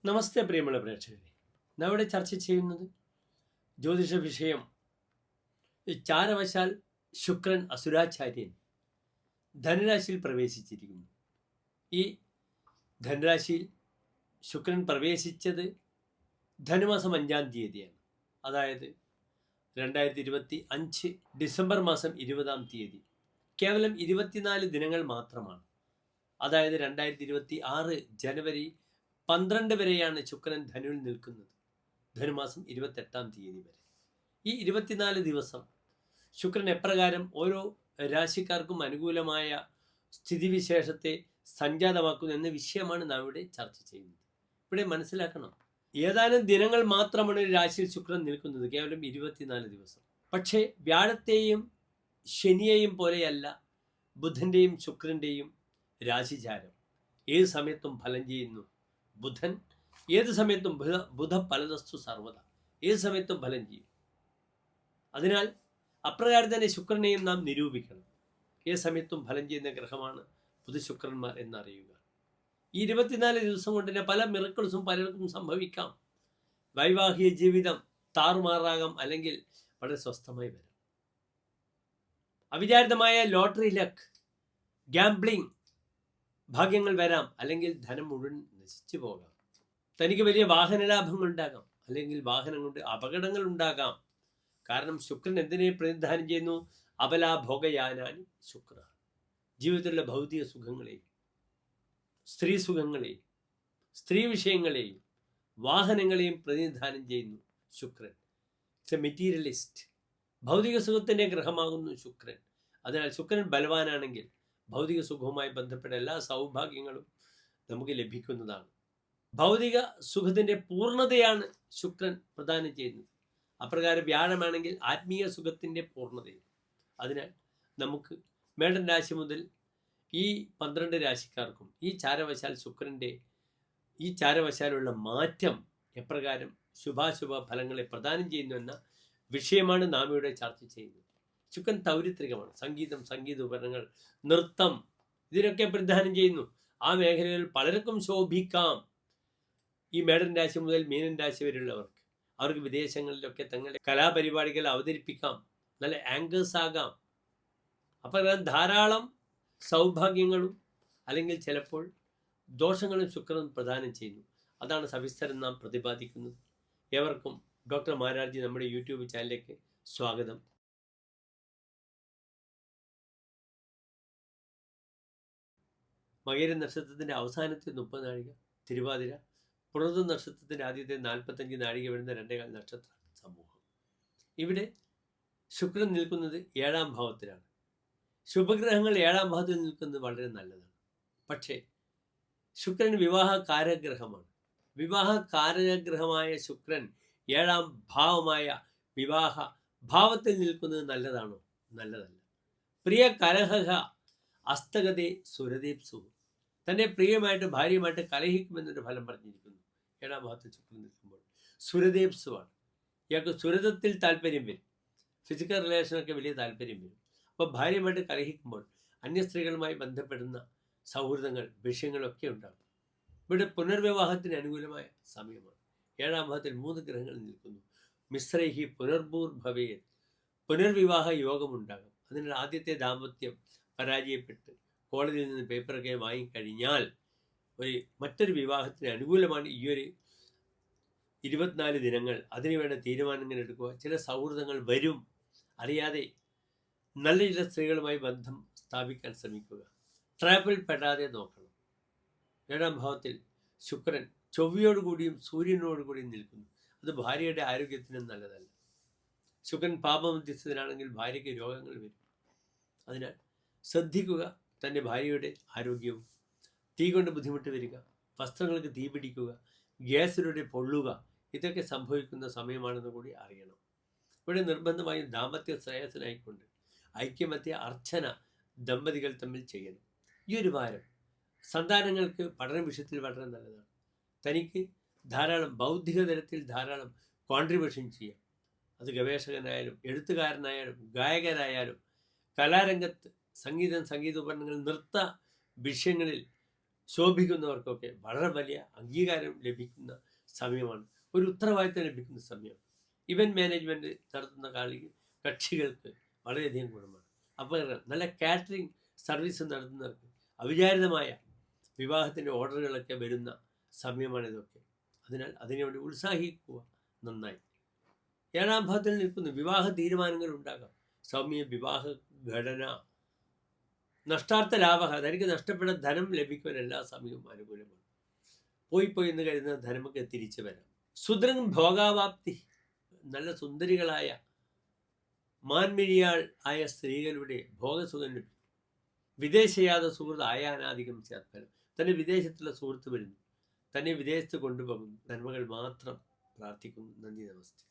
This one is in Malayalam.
നമസ്തേ പ്രിയമുള്ള പ്രേക്ഷകരെ, നാം ഇവിടെ ചർച്ച ചെയ്യുന്നത് ജ്യോതിഷ വിഷയം. ചാരവശാൽ ശുക്രൻ അസുരാചാര്യൻ ധനുരാശിയിൽ പ്രവേശിച്ചിരിക്കുന്നു. ഈ ധനുരാശിയിൽ ശുക്രൻ പ്രവേശിച്ചത് ധനുമാസം 5-ാം തീയതിയാണ്. അതായത് 2025 ഡിസംബർ മാസം 20-ാം തീയതി. കേവലം 24 ദിനങ്ങൾ മാത്രമാണ്. അതായത് 2026 ജനുവരി 12 വരെയാണ് ശുക്രൻ ധനുവിൽ നിൽക്കുന്നത്. ധനുമാസം 28-ാം തീയതി വരെ. ഈ 24 ദിവസം ശുക്രൻ എപ്രകാരം ഓരോ രാശിക്കാർക്കും അനുകൂലമായ സ്ഥിതിവിശേഷത്തെ സംജാതമാക്കുന്നു എന്ന വിഷയമാണ് നാം ഇവിടെ ചർച്ച ചെയ്യുന്നത്. ഇവിടെ മനസ്സിലാക്കണം, ഏതാനും ദിനങ്ങൾ മാത്രമാണ് ഒരു രാശിയിൽ ശുക്രൻ നിൽക്കുന്നത്, കേവലം 24 ദിവസം. പക്ഷേ വ്യാഴത്തെയും ശനിയെയും പോലെയല്ല ബുധൻ്റെയും ശുക്രൻ്റെയും രാശിചാരം. ഏത് സമയത്തും ഫലം ചെയ്യുന്നു. ബുധൻ ഏത് സമയത്തും ബുധ ഫലതസ്തു സർവത, ഏത് സമയത്തും ഫലം ചെയ്യും. അതിനാൽ അപ്രകാരം തന്നെ ശുക്രനെയും നാം നിരൂപിക്കണം. ഏത് സമയത്തും ഫലം ചെയ്യുന്ന ഗ്രഹമാണ് ബുധശുക്രന്മാർ എന്നറിയുക. ഈ 24 ദിവസം കൊണ്ട് തന്നെ പല മിറക്കിൾസും പലർക്കും സംഭവിക്കാം. വൈവാഹിക ജീവിതം താറുമാറാകാം, അല്ലെങ്കിൽ വളരെ സ്വസ്ഥമായി വരാം. അവിചാരിതമായ ലോട്ടറി ലക്ക്, ഗാംബ്ലിംഗ് ഭാഗ്യങ്ങൾ വരാം, അല്ലെങ്കിൽ ധനം മുഴുവൻ നശിച്ചു പോകാം. തനിക്ക് വലിയ വാഹന ലാഭങ്ങൾ ഉണ്ടാകാം, അല്ലെങ്കിൽ വാഹനം കൊണ്ട് അപകടങ്ങൾ ഉണ്ടാകാം. കാരണം ശുക്രൻ എന്തിനെ പ്രതിനിധാനം ചെയ്യുന്നു? അബലാഭോഗയാനാനി ശുക്ര. ജീവിതത്തിലുള്ള ഭൗതിക സുഖങ്ങളെയും സ്ത്രീ സുഖങ്ങളെയും സ്ത്രീ വിഷയങ്ങളെയും വാഹനങ്ങളെയും പ്രതിനിധാനം ചെയ്യുന്നു ശുക്രൻ. It's A materialist. ഭൗതിക സുഖത്തിൻ്റെ ഗ്രഹമാകുന്നു ശുക്രൻ. അതിനാൽ ശുക്രൻ ബലവാനാണെങ്കിൽ ഭൗതിക സുഖവുമായി ബന്ധപ്പെട്ട എല്ലാ സൗഭാഗ്യങ്ങളും നമുക്ക് ലഭിക്കുന്നതാണ്. ഭൗതിക സുഖത്തിൻ്റെ പൂർണ്ണതയാണ് ശുക്രൻ പ്രദാനം ചെയ്യുന്നത്. അപ്രകാരം വ്യാഴമാണെങ്കിൽ ആത്മീയ സുഖത്തിൻ്റെ പൂർണ്ണതയും. അതിനാൽ നമുക്ക് മേടൻ രാശി മുതൽ ഈ 12 രാശിക്കാർക്കും ഈ ചാരവശാൽ ശുക്രൻ്റെ ഈ ചാരവശാലുള്ള മാറ്റം എപ്രകാരം ശുഭാശുഭ ഫലങ്ങളെ പ്രദാനം ചെയ്യുന്നു എന്ന വിഷയമാണ് നാം ഇവിടെ ചർച്ച ചെയ്യുന്നത്. ശുക്രൻ തൗരിത്രികമാണ്. സംഗീതം, സംഗീത ഉപകരണങ്ങൾ, നൃത്തം, ഇതിനൊക്കെ പ്രതിദാനം ചെയ്യുന്നു. ആ മേഖലകളിൽ പലർക്കും ശോഭിക്കാം. ഈ മേടൻ രാശി മുതൽ മീനൻ രാശി വരെയുള്ളവർക്ക് അവർക്ക് വിദേശങ്ങളിലൊക്കെ തങ്ങളുടെ കലാപരിപാടികൾ അവതരിപ്പിക്കാം, നല്ല ആങ്കേഴ്സ് ആകാം. അപ്പം ധാരാളം സൗഭാഗ്യങ്ങളും അല്ലെങ്കിൽ ചിലപ്പോൾ ദോഷങ്ങളും ശുക്രൻ പ്രദാനം ചെയ്യുന്നു. അതാണ് സവിസ്തരം നാം പ്രതിപാദിക്കുന്നത്. ഏവർക്കും ഡോക്ടർ മാരാർജി നമ്മുടെ യൂട്യൂബ് ചാനലിലേക്ക് സ്വാഗതം. മകര നക്ഷത്രത്തിൻ്റെ അവസാനത്തെ 30 നാഴിക തിരുവാതിര, പുണർദം നക്ഷത്രത്തിൻ്റെ ആദ്യത്തെ 45 നാഴിക വരുന്ന 2 നക്ഷത്ര സമൂഹം. ഇവിടെ ശുക്രൻ നിൽക്കുന്നത് 7-ാം ഭാവത്തിലാണ്. ശുഭഗ്രഹങ്ങൾ 7-ാം ഭാവത്തിൽ നിൽക്കുന്നത് വളരെ നല്ലതാണ്. പക്ഷേ ശുക്രൻ വിവാഹ കാരഗ്രഹമാണ്. വിവാഹ കാരഗ്രഹമായ ശുക്രൻ 7-ാം ഭാവമായ വിവാഹ ഭാവത്തിൽ നിൽക്കുന്നത് നല്ലതാണോ? നല്ലതല്ല. പ്രിയ കലഹ അസ്തഗതേ സുരദീപ്സു. തൻ്റെ പ്രിയമായിട്ട് ഭാര്യയുമായിട്ട് കലഹിക്കുമെന്നൊരു ഫലം പറഞ്ഞിരിക്കുന്നു. 7-ാം ഭാവത്തിൽ ശുക്രൻ നിൽക്കുമ്പോൾ സുരദേപ്സുവാണ്. ഇയാൾക്ക് സുരതത്തിൽ താല്പര്യം വരും. ഫിസിക്കൽ റിലേഷനൊക്കെ വലിയ താല്പര്യം വരും. അപ്പോൾ ഭാര്യയുമായിട്ട് കലഹിക്കുമ്പോൾ അന്യ സ്ത്രീകളുമായി ബന്ധപ്പെടുന്ന സൗഹൃദങ്ങൾ, വിഷയങ്ങളൊക്കെ ഉണ്ടാകും. ഇവിടെ പുനർവിവാഹത്തിന് അനുകൂലമായ സമയമാണ്. 7-ാം ഭാവത്തിൽ 3 ഗ്രഹങ്ങൾ നിൽക്കുന്നു. മിശ്രൈഹി പുനർഭൂർഭവേത്. പുനർവിവാഹ യോഗമുണ്ടാകും. അതിനാൽ ആദ്യത്തെ ദാമ്പത്യം പരാജയപ്പെട്ട് കോടതിയിൽ നിന്ന് പേപ്പറൊക്കെ വാങ്ങിക്കഴിഞ്ഞാൽ മറ്റൊരു വിവാഹത്തിന് അനുകൂലമാണ് ഈ ഒരു 24 ദിനങ്ങൾ. അതിനുവേണ്ട തീരുമാനങ്ങൾ എടുക്കുക. ചില സൗഹൃദങ്ങൾ വരും. അറിയാതെ നല്ല ചില സ്ത്രീകളുമായി ബന്ധം സ്ഥാപിക്കാൻ ശ്രമിക്കുക. ട്രാപ്പിൽ പെടാതെ നോക്കണം. 7-ാം ഭാവത്തിൽ ശുക്രൻ ചൊവ്വയോടുകൂടിയും സൂര്യനോടുകൂടിയും നിൽക്കുന്നു. അത് ഭാര്യയുടെ ആരോഗ്യത്തിനും നല്ലതല്ല. ശുക്രൻ പാപമധ്യസ്ഥനാണെങ്കിൽ ഭാര്യയ്ക്ക് രോഗങ്ങൾ വരും. അതിനാൽ ശ്രദ്ധിക്കുക. തൻ്റെ ഭാര്യയുടെ ആരോഗ്യവും, തീ കൊണ്ട് ബുദ്ധിമുട്ട് വരിക, വസ്ത്രങ്ങൾക്ക് തീ പിടിക്കുക, ഗ്യാസിലൂടെ പൊള്ളുക, ഇതൊക്കെ സംഭവിക്കുന്ന സമയമാണെന്ന് കൂടി അറിയണം. ഇവിടെ നിർബന്ധമായും ദാമ്പത്യ ശ്രേയസ്സിനായിക്കൊണ്ട് ഐക്യമത്യ അർച്ചന ദമ്പതികൾ തമ്മിൽ ചെയ്യണം. ഈ ഒരു വാരം സന്താനങ്ങൾക്ക് പഠന വിഷയത്തിൽ വളരെ നല്ലതാണ്. തനിക്ക് ധാരാളം ബൗദ്ധിക തലത്തിൽ ധാരാളം കോൺട്രിബ്യൂഷൻ ചെയ്യാം. അത് ഗവേഷകനായാലും എഴുത്തുകാരനായാലും ഗായകരായാലും കലാരംഗത്ത് സംഗീതോപകരണങ്ങൾ, നൃത്ത വിഷയങ്ങളിൽ ശോഭിക്കുന്നവർക്കൊക്കെ വളരെ വലിയ അംഗീകാരം ലഭിക്കുന്ന സമയമാണ്. ഒരു ഉത്തരവാദിത്തം ലഭിക്കുന്ന സമയമാണ്. ഇവന്റ് മാനേജ്മെന്റ് നടത്തുന്ന കക്ഷികൾക്ക് വളരെയധികം ഗുണമാണ്. അപ്പോൾ നല്ല കാറ്ററിംഗ് സർവീസ് നടത്തുന്നവർക്ക് അവിചാരിതമായ വിവാഹത്തിൻ്റെ ഓർഡറുകളൊക്കെ വരുന്ന സമയമാണിതൊക്കെ. അതിനാൽ അതിനുവേണ്ടി ഉത്സാഹിക്കുക നന്നായി. 7ാം ഭാവത്തിൽ നിൽക്കുന്ന വിവാഹ തീരുമാനങ്ങൾ ഉണ്ടാകാം. സൗമ്യ വിവാഹ ഘടന, നഷ്ടാർത്ഥ ലാഭ, തനിക്ക് നഷ്ടപ്പെട്ട ധനം ലഭിക്കുവാൻ എല്ലാ സമയവും അനുകൂലമാണ്. പോയി എന്ന് കരുതുന്ന ധനമൊക്കെ തിരിച്ചു വരാം. സുദൃഢ ഭോഗാവാപ്തി, നല്ല സുന്ദരികളായ മാൻമിഴിയാൾ ആയ സ്ത്രീകളുടെ ഭോഗസുഖം ലഭിക്കും. വിദേശയാത്ര സുഹൃത്ത് ആയാനാധികം ചേർത്തലും, തന്നെ വിദേശത്തുള്ള സുഹൃത്ത് വരുന്നു, തന്നെ വിദേശത്ത് കൊണ്ടുപോകുന്നു. നന്മകൾ മാത്രം പ്രാർത്ഥിക്കുന്നു. നന്ദി, നമസ്തേ.